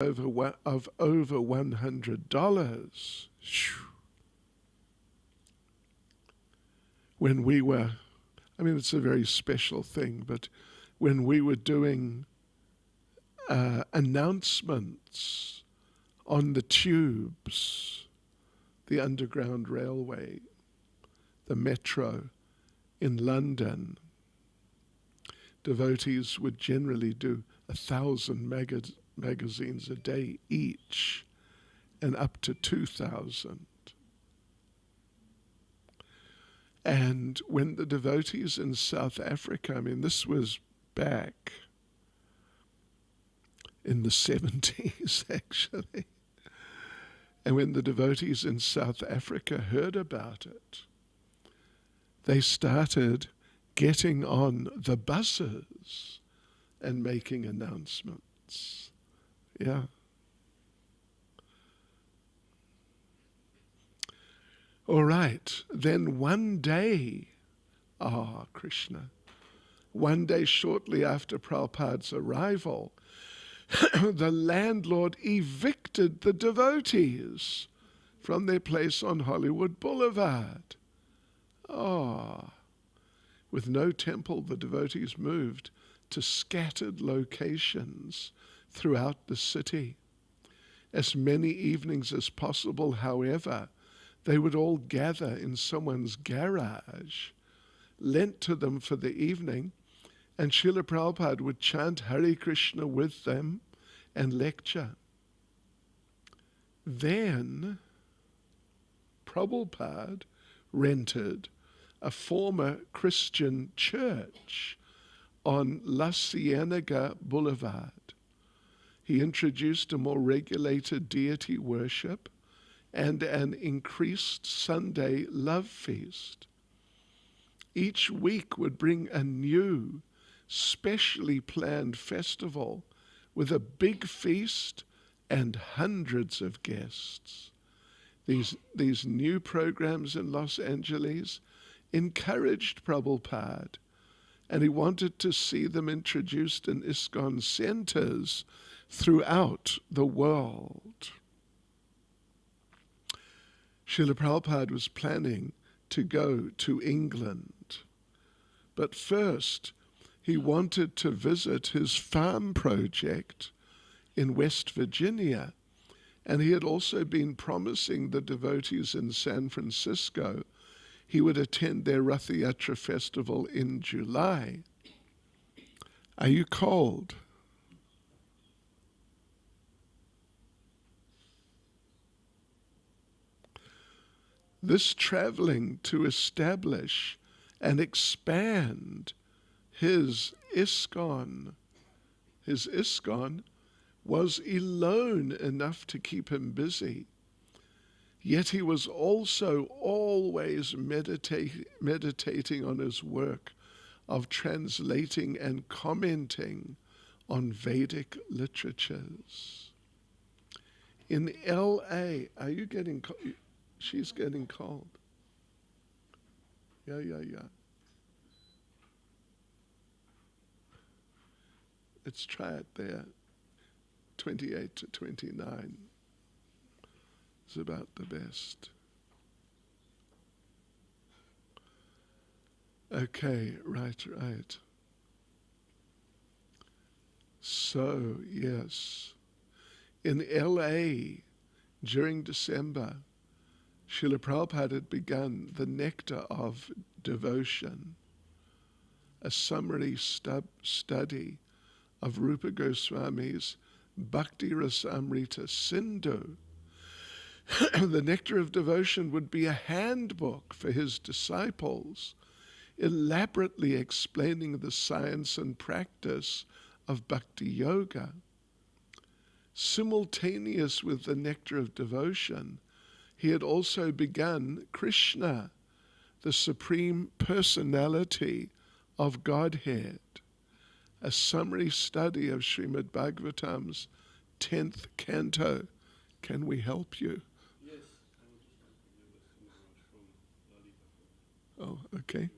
of over $100. When we were, I mean, it's a very special thing, but when we were doing announcements on the tubes, the Underground Railway, the metro in London, devotees would generally do 1,000 magazines a day each, and up to 2,000. And when the devotees in South Africa, I mean, this was back in the 70s, actually. And when the devotees in South Africa heard about it, they started getting on the buses and making announcements. Yeah. All right. Then one day, Krishna, one day shortly after Prabhupada's arrival, the landlord evicted the devotees from their place on Hollywood Boulevard. With no temple, the devotees moved to scattered locations throughout the city. As many evenings as possible, however, they would all gather in someone's garage, lent to them for the evening, and Srila Prabhupada would chant Hare Krishna with them and lecture. Then Prabhupada rented a former Christian church on La Cienega Boulevard. He introduced a more regulated deity worship and an increased Sunday love feast. Each week would bring a new, specially planned festival with a big feast and hundreds of guests. These new programs in Los Angeles encouraged Prabhupada, and he wanted to see them introduced in ISKCON centers throughout the world. Srila Prabhupada was planning to go to England, but first he wanted to visit his farm project in West Virginia, and he had also been promising the devotees in San Francisco he would attend their Rath Yatra festival in July. Are you cold? This traveling to establish and expand his ISKCON was alone enough to keep him busy. Yet he was also always meditating on his work of translating and commenting on Vedic literatures. In L.A., are you getting cold? She's getting cold. Yeah. Let's try it there. 28 to 29 is about the best. Okay, right. So, yes, in LA during December, Srila Prabhupada had begun the Nectar of Devotion, a summary study of Rupa Goswami's Bhakti Rasamrita Sindhu. The Nectar of Devotion would be a handbook for his disciples, elaborately explaining the science and practice of Bhakti Yoga. Simultaneous with the Nectar of Devotion, he had also begun Krishna, the Supreme Personality of Godhead, a summary study of Srimad Bhagavatam's 10th canto. Can we help you? Yes, I will just from Lalita. Oh, okay.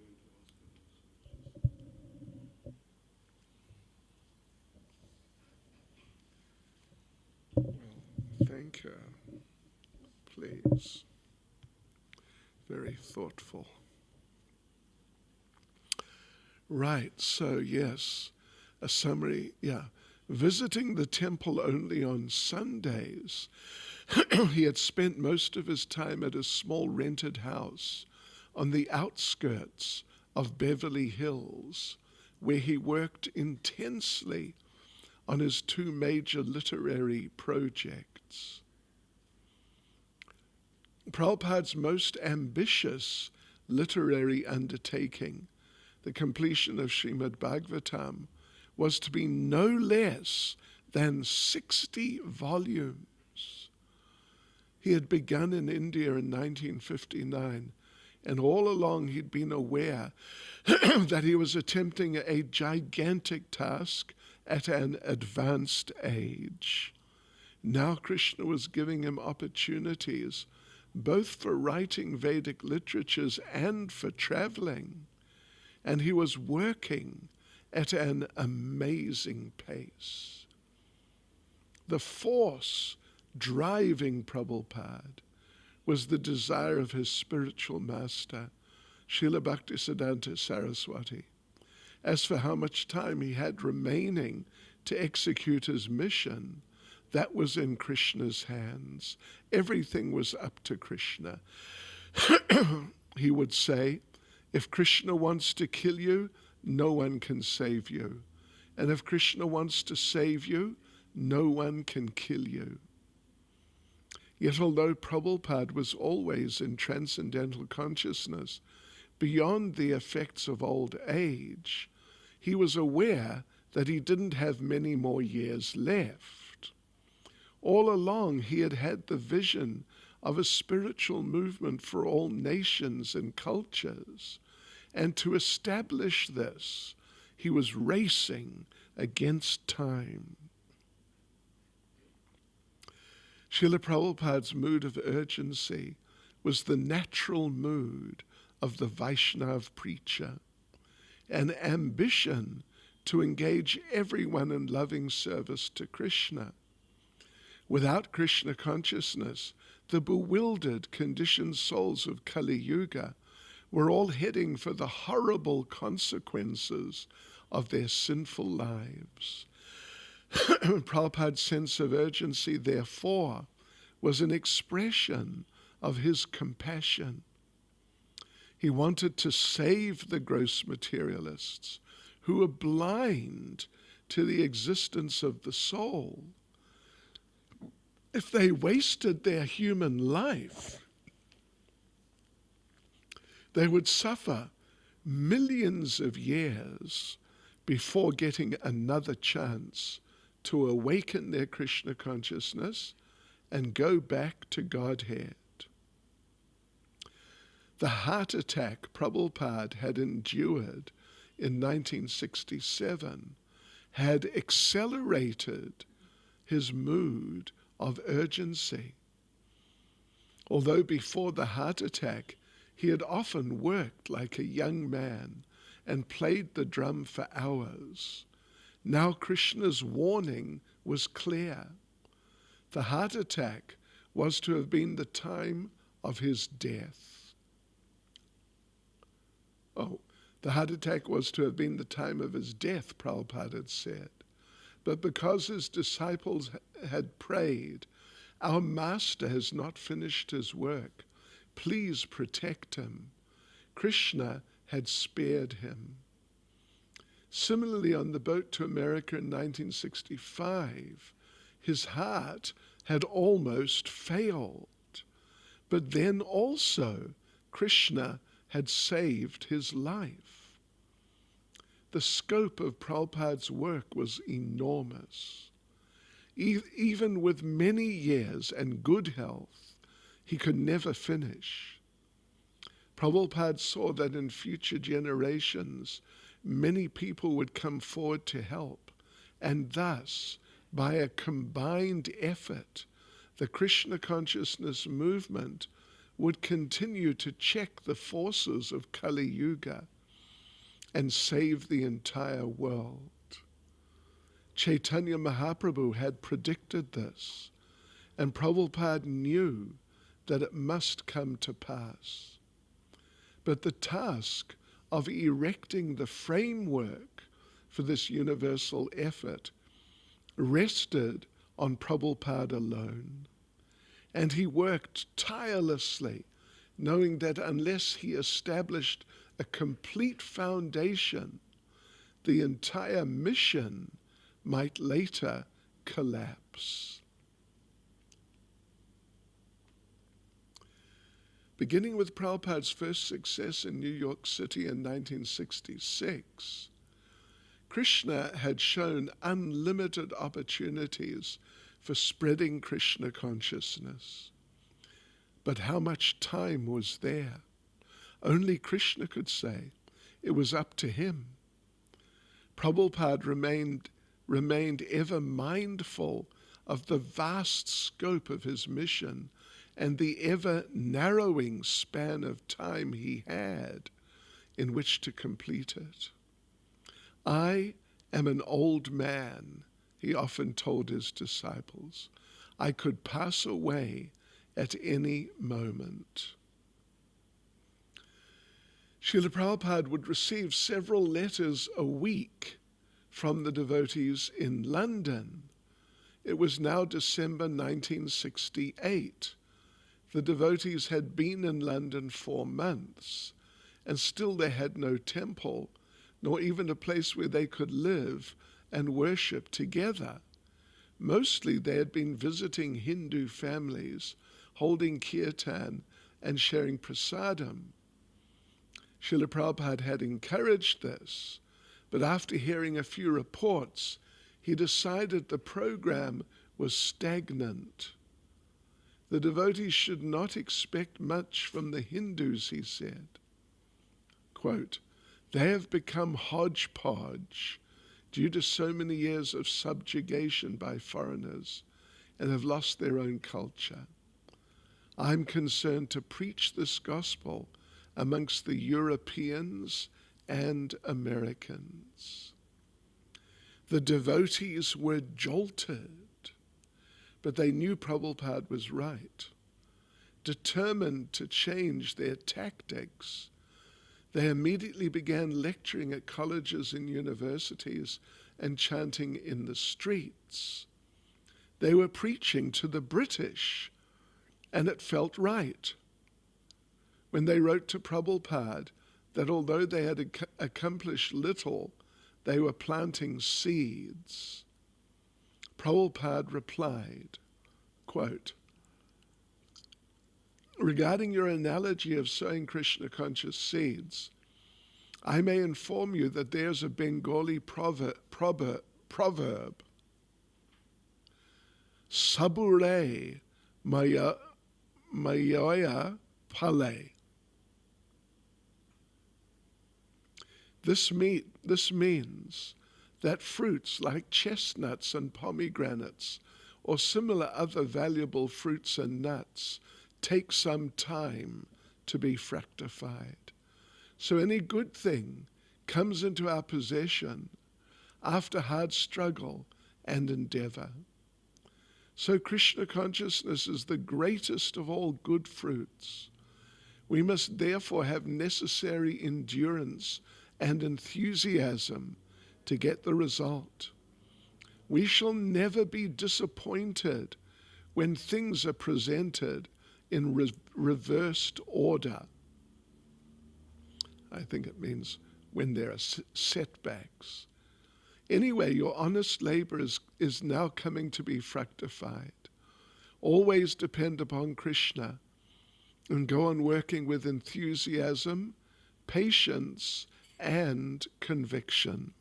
Thank you. Please. Very thoughtful. Right, so yes, a summary, Visiting the temple only on Sundays. He had spent most of his time at a small rented house on the outskirts of Beverly Hills, where he worked intensely on his two major literary projects. Prabhupada's most ambitious literary undertaking, the completion of Srimad Bhagavatam, was to be no less than 60 volumes. He had begun in India in 1959, and all along he'd been aware that he was attempting a gigantic task at an advanced age. Now Krishna was giving him opportunities both for writing Vedic literatures and for traveling, and he was working at an amazing pace. The force driving Prabhupada was the desire of his spiritual master, Srila Bhaktisiddhanta Saraswati. As for how much time he had remaining to execute his mission, that was in Krishna's hands. Everything was up to Krishna. He would say, if Krishna wants to kill you, no one can save you. And if Krishna wants to save you, no one can kill you. Yet although Prabhupada was always in transcendental consciousness, beyond the effects of old age, he was aware that he didn't have many more years left. All along he had had the vision of a spiritual movement for all nations and cultures, and to establish this, he was racing against time. Srila Prabhupada's mood of urgency was the natural mood of the Vaishnav preacher, an ambition to engage everyone in loving service to Krishna. Without Krishna consciousness, the bewildered, conditioned souls of Kali Yuga were all heading for the horrible consequences of their sinful lives. Prabhupada's sense of urgency, therefore, was an expression of his compassion. He wanted to save the gross materialists who were blind to the existence of the soul. If they wasted their human life, they would suffer millions of years before getting another chance to awaken their Krishna consciousness and go back to Godhead. The heart attack Prabhupada had endured in 1967 had accelerated his mood of urgency. Although before the heart attack, he had often worked like a young man and played the drum for hours. Now Krishna's warning was clear. The heart attack was to have been the time of his death. The heart attack was to have been the time of his death, Prabhupada had said. But because his disciples had prayed, our master has not finished his work. Please protect him. Krishna had spared him. Similarly, on the boat to America in 1965, his heart had almost failed. But then also, Krishna had saved his life. The scope of Prabhupada's work was enormous. Even with many years and good health, he could never finish. Prabhupada saw that in future generations, many people would come forward to help, and thus, by a combined effort, the Krishna consciousness movement would continue to check the forces of Kali Yuga and save the entire world. Chaitanya Mahaprabhu had predicted this, and Prabhupada knew that it must come to pass. But the task of erecting the framework for this universal effort rested on Prabhupada alone. And he worked tirelessly, knowing that unless he established a complete foundation, the entire mission might later collapse. Beginning with Prabhupada's first success in New York City in 1966, Krishna had shown unlimited opportunities for spreading Krishna consciousness. But how much time was there? Only Krishna could say. It was up to him. Prabhupada remained ever mindful of the vast scope of his mission and the ever-narrowing span of time he had in which to complete it. I am an old man, he often told his disciples. I could pass away at any moment. Srila Prabhupada would receive several letters a week from the devotees in London. It was now December 1968. The devotees had been in London 4 months, and still they had no temple, nor even a place where they could live and worship together. Mostly they had been visiting Hindu families, holding kirtan and sharing prasadam. Srila Prabhupada had encouraged this, but after hearing a few reports, he decided the program was stagnant. The devotees should not expect much from the Hindus, he said. Quote, they have become hodgepodge due to so many years of subjugation by foreigners and have lost their own culture. I'm concerned to preach this gospel amongst the Europeans and Americans. The devotees were jolted, but they knew Prabhupada was right. Determined to change their tactics, they immediately began lecturing at colleges and universities and chanting in the streets. They were preaching to the British, and it felt right. When they wrote to Prabhupada that although they had accomplished little, they were planting seeds, Prabhupada replied, quote, regarding your analogy of sowing Krishna-conscious seeds, I may inform you that there's a Bengali proverb, Sabure Mayoya Pale. This means that fruits like chestnuts and pomegranates or similar other valuable fruits and nuts take some time to be fructified. So any good thing comes into our possession after hard struggle and endeavor. So Krishna consciousness is the greatest of all good fruits. We must therefore have necessary endurance and enthusiasm to get the result. We shall never be disappointed when things are presented in reversed order. I think it means when there are setbacks. Anyway, your honest labor is now coming to be fructified. Always depend upon Krishna and go on working with enthusiasm, patience, and conviction.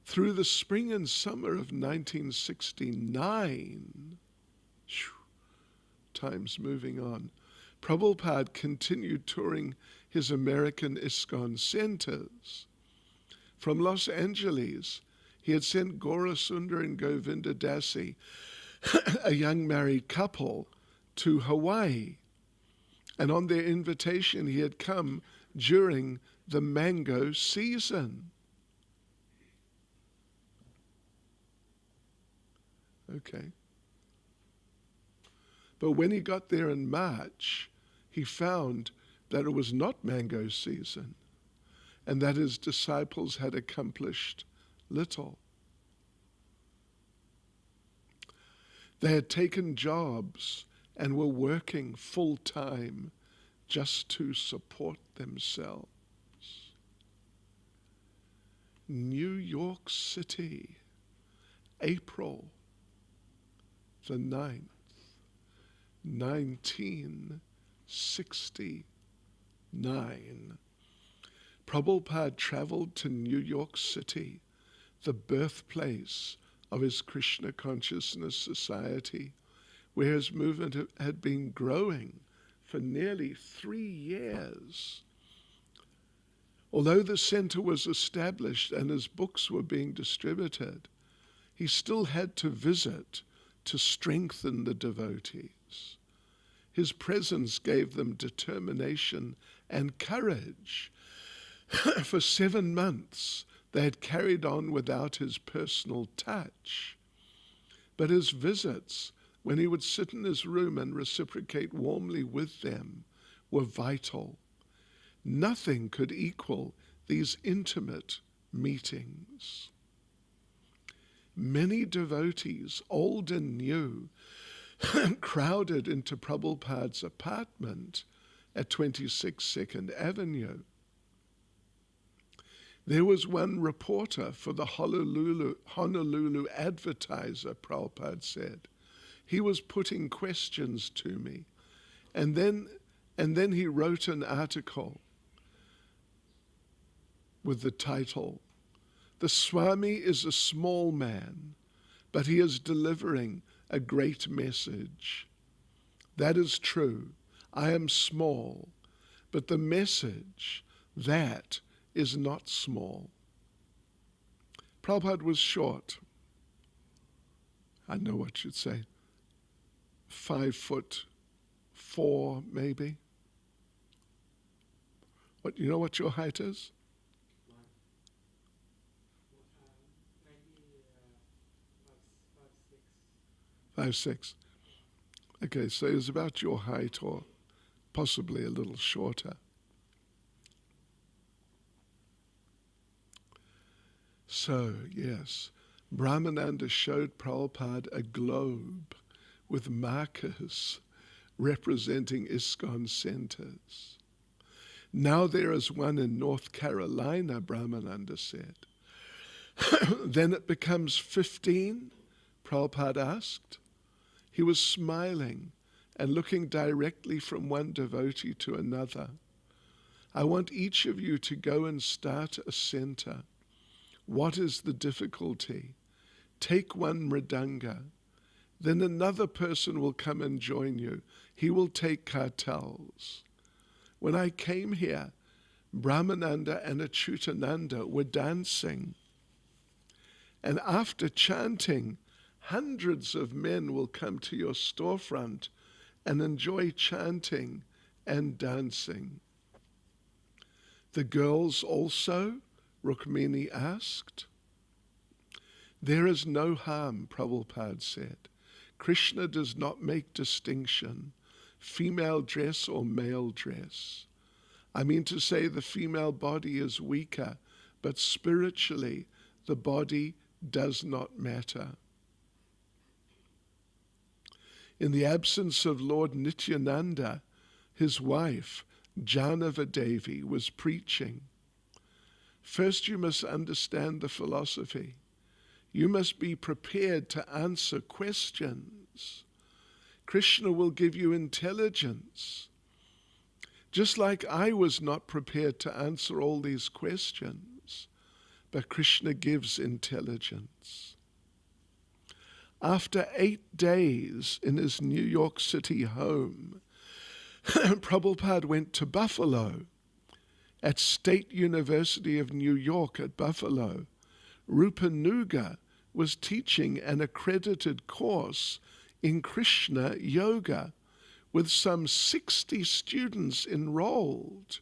Through the spring and summer of 1969, time's moving on, Prabhupada continued touring his American ISKCON centers. From Los Angeles, he had sent Gaura Sundar and Govinda Dasi, a young married couple, to Hawaii. And on their invitation, he had come during the mango season. Okay. But when he got there in March, he found that it was not mango season and that his disciples had accomplished little. They had taken jobs and were working full-time just to support themselves. New York City, April the 9th, 1969. Prabhupada traveled to New York City, the birthplace of his Krishna Consciousness Society, where his movement had been growing for nearly 3 years. Although the center was established and his books were being distributed, he still had to visit to strengthen the devotees. His presence gave them determination and courage. For 7 months, they had carried on without his personal touch. But his visits, when he would sit in his room and reciprocate warmly with them, were vital. Nothing could equal these intimate meetings. Many devotees, old and new, crowded into Prabhupada's apartment at 26 2nd Avenue. There was one reporter for the Honolulu Advertiser, Prabhupada said. He was putting questions to me. And then he wrote an article with the title, "The Swami is a small man, but he is delivering a great message. That is true. I am small, but the message, that is not small." Prabhupada was short. I know what you'd say. 5'4", maybe. What, you know what your height is? 5'6". Okay, so it's about your height or possibly a little shorter. So, yes, Brahmananda showed Prabhupada a globe with markers representing ISKCON centers. Now there is one in North Carolina, Brahmananda said. Then it becomes 15, Prabhupada asked. He was smiling and looking directly from one devotee to another. I want each of you to go and start a center. What is the difficulty? Take one mridanga. Then another person will come and join you. He will take kartals. When I came here, Brahmananda and Achyutananda were dancing. And after chanting, hundreds of men will come to your storefront and enjoy chanting and dancing. The girls also? Rukmini asked. There is no harm, Prabhupada said. Krishna does not make distinction, female dress or male dress. I mean to say the female body is weaker, but spiritually the body does not matter. In the absence of Lord Nityananda, his wife, Janavadevi, was preaching. First you must understand the philosophy. You must be prepared to answer questions. Krishna will give you intelligence. Just like I was not prepared to answer all these questions, but Krishna gives intelligence. After 8 days in his New York City home, Prabhupada went to Buffalo. At State University of New York at Buffalo, Rupanuga was teaching an accredited course in Krishna Yoga with some 60 students enrolled,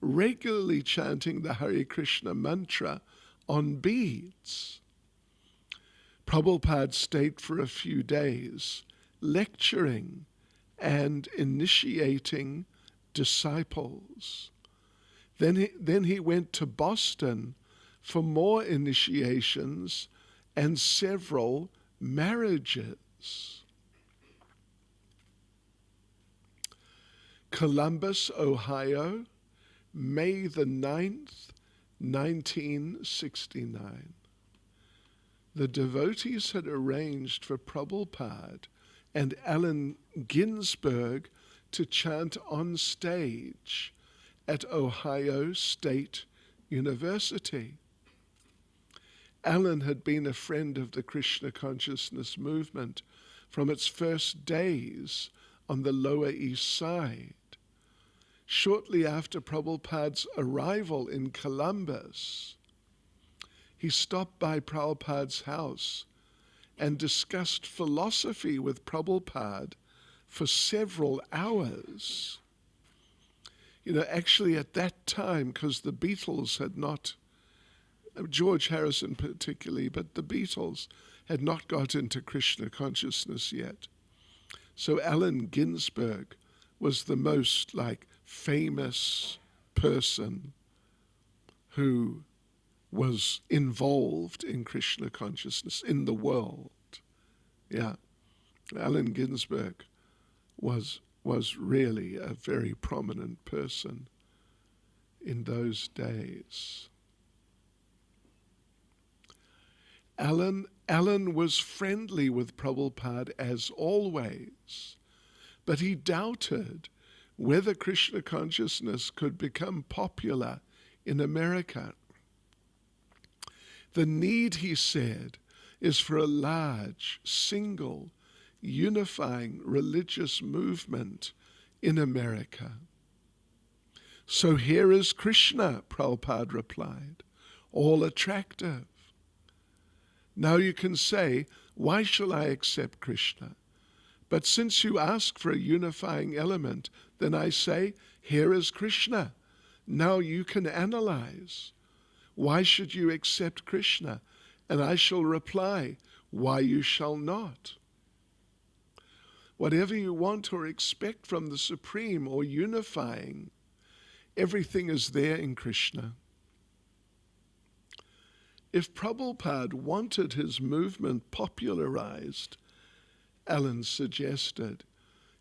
regularly chanting the Hare Krishna mantra on beads. Prabhupada stayed for a few days, lecturing and initiating disciples. Then he went to Boston for more initiations and several marriages. Columbus, Ohio, May the 9th, 1969. The devotees had arranged for Prabhupada and Allen Ginsberg to chant on stage at Ohio State University. Allen had been a friend of the Krishna consciousness movement from its first days on the Lower East Side. Shortly after Prabhupada's arrival in Columbus, he stopped by Prabhupada's house and discussed philosophy with Prabhupada for several hours. You know, actually at that time, because the Beatles had not, George Harrison particularly, but the Beatles had not got into Krishna consciousness yet. So Allen Ginsberg was the most famous person who was involved in Krishna consciousness in the world. Yeah, Allen Ginsberg was really a very prominent person in those days. Allen was friendly with Prabhupada as always, but he doubted whether Krishna consciousness could become popular in America. The need, he said, is for a large, single, unifying religious movement in America. So here is Krishna, Prabhupada replied, all attractive. Now you can say, why shall I accept Krishna? But since you ask for a unifying element, then I say, here is Krishna. Now you can analyze. Why should you accept Krishna? And I shall reply, why you shall not. Whatever you want or expect from the Supreme or unifying, everything is there in Krishna. If Prabhupada wanted his movement popularized, Allen suggested,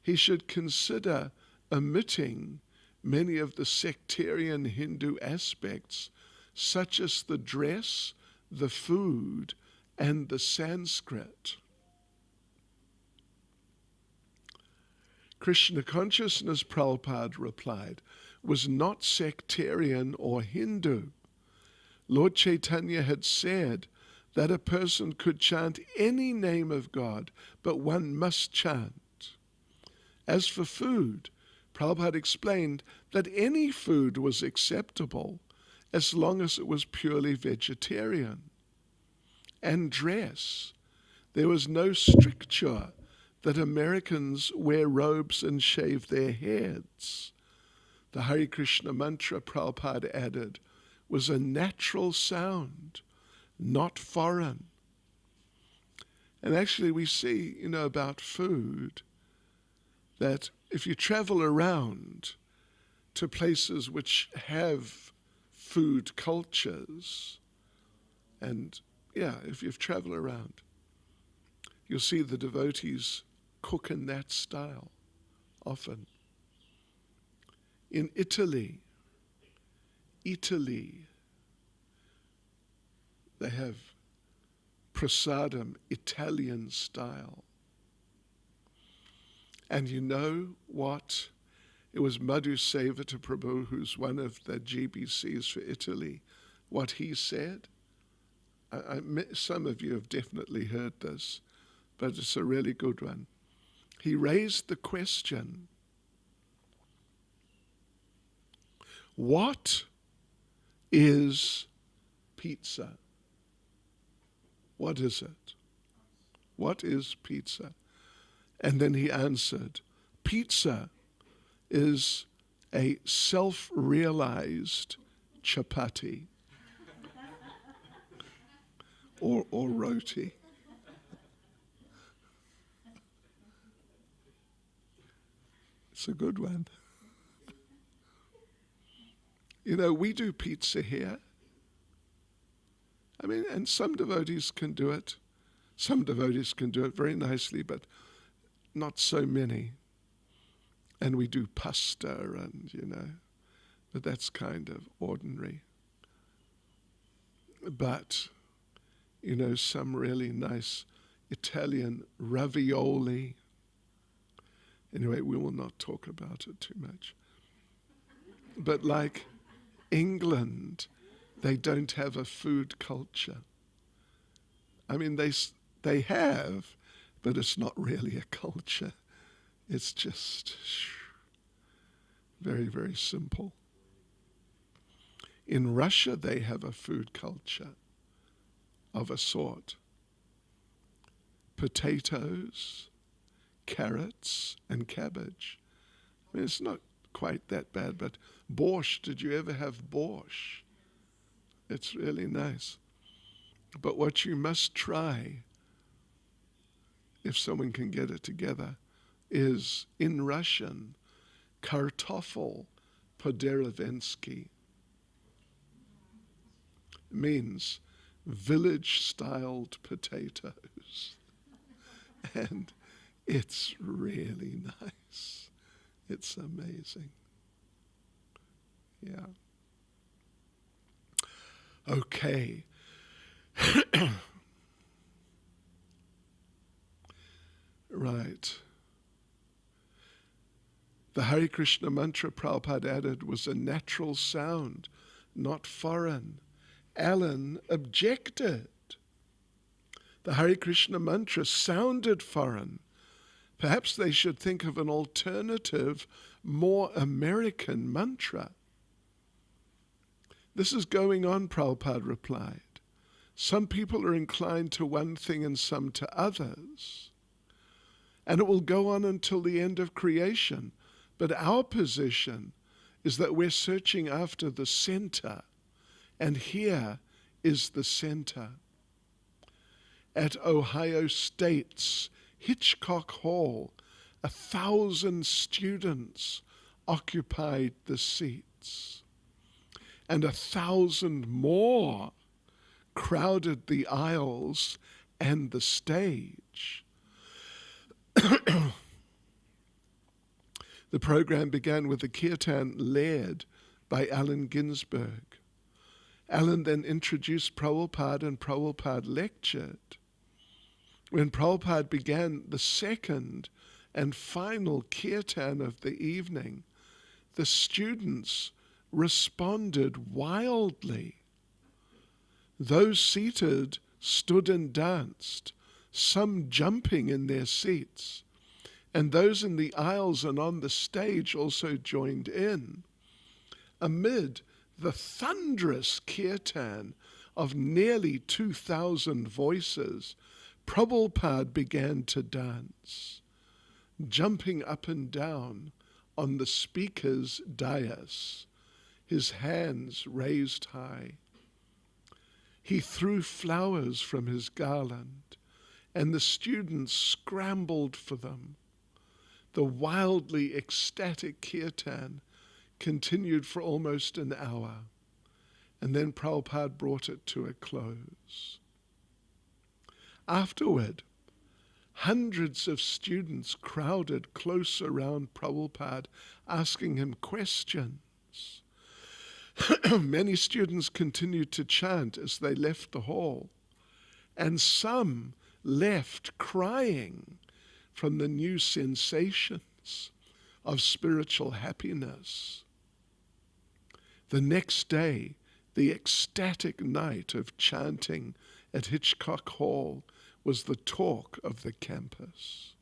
he should consider omitting many of the sectarian Hindu aspects, such as the dress, the food, and the Sanskrit. Krishna consciousness, Prabhupada replied, was not sectarian or Hindu. Lord Chaitanya had said that a person could chant any name of God, but one must chant. As for food, Prabhupada explained that any food was acceptable as long as it was purely vegetarian. And dress, there was no stricture that Americans wear robes and shave their heads. The Hare Krishna mantra, Prabhupada added, was a natural sound, not foreign. And actually we see, about food, that if you travel around to places which have food cultures, and if you travel around, you'll see the devotees cook in that style often. In Italy, they have prasadam, Italian style. And you know what? It was Madhu Sevata Prabhu, who's one of the GBCs for Italy, what he said. Some of you have definitely heard this, but it's a really good one. He raised the question, what is pizza? What is it? What is pizza? And then he answered, pizza is a self-realized chapati or roti. It's a good one. You know, we do pizza here. I mean, and some devotees can do it. Some devotees can do it very nicely, but not so many. And we do pasta and, but that's kind of ordinary. But, some really nice Italian ravioli. Anyway, we will not talk about it too much. But like England, they don't have a food culture. I mean, they have, but it's not really a culture. It's just very, very simple. In Russia, they have a food culture of a sort. Potatoes, carrots, and cabbage. I mean, it's not quite that bad, but borscht, did you ever have borscht? It's really nice. But what you must try, if someone can get it together, is in Russian, kartoffel po-derevensky. Means village-styled potatoes. And it's really nice. It's amazing. Yeah. Okay. Right. The Hare Krishna mantra Prabhupada added was a natural sound, not foreign. Alan objected. The Hare Krishna mantra sounded foreign. Perhaps they should think of an alternative, more American mantra. This is going on, Prabhupada replied. Some people are inclined to one thing and some to others. And it will go on until the end of creation. But our position is that we're searching after the center. And here is the center. At Ohio State's Hitchcock Hall, 1,000 students occupied the seats. And 1,000 more crowded the aisles and the stage. The program began with a kirtan led by Allen Ginsberg. Allen then introduced Prabhupada and Prabhupada lectured. When Prabhupada began the second and final kirtan of the evening, the students responded wildly. Those seated stood and danced, some jumping in their seats, and those in the aisles and on the stage also joined in. Amid the thunderous kirtan of nearly 2,000 voices, Prabhupada began to dance, jumping up and down on the speaker's dais, his hands raised high. He threw flowers from his garland, and the students scrambled for them. The wildly ecstatic kirtan continued for almost an hour, and then Prabhupada brought it to a close. Afterward, hundreds of students crowded close around Prabhupada, asking him questions. Many students continued to chant as they left the hall, and some left crying from the new sensations of spiritual happiness. The next day, the ecstatic night of chanting at Hitchcock Hall was the talk of the campus.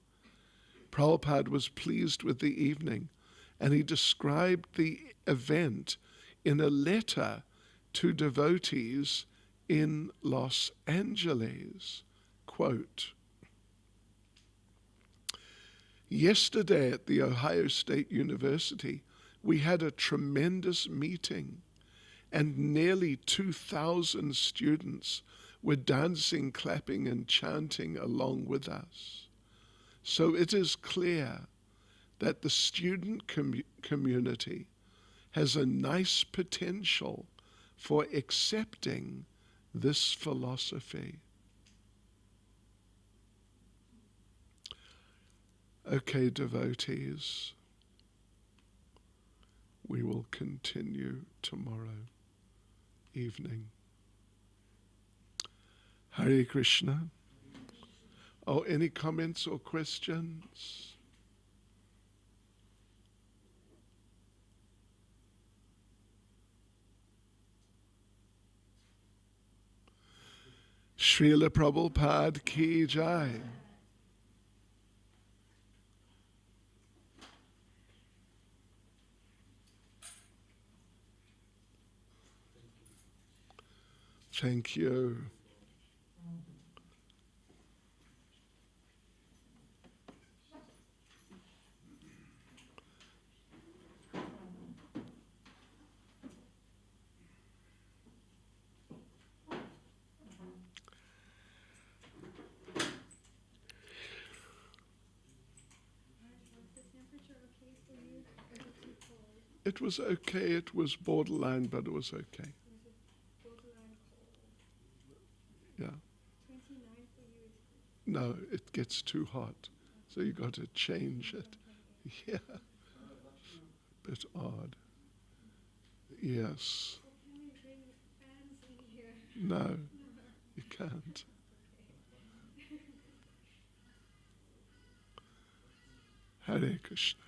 Prabhupada was pleased with the evening, and he described the event in a letter to devotees in Los Angeles. Quote, "Yesterday at the Ohio State University, we had a tremendous meeting, and nearly 2,000 students were dancing, clapping, and chanting along with us. So it is clear that the student community has a nice potential for accepting this philosophy. Okay, devotees, we will continue tomorrow evening. Hare Krishna. Oh, any comments or questions? Srila Prabhupada ki jai. Thank you. It was okay. It was borderline, but it was okay. Yeah. No, it gets too hot, so you got to change it. Yeah. Bit odd. Yes. No, you can't. Hare Krishna.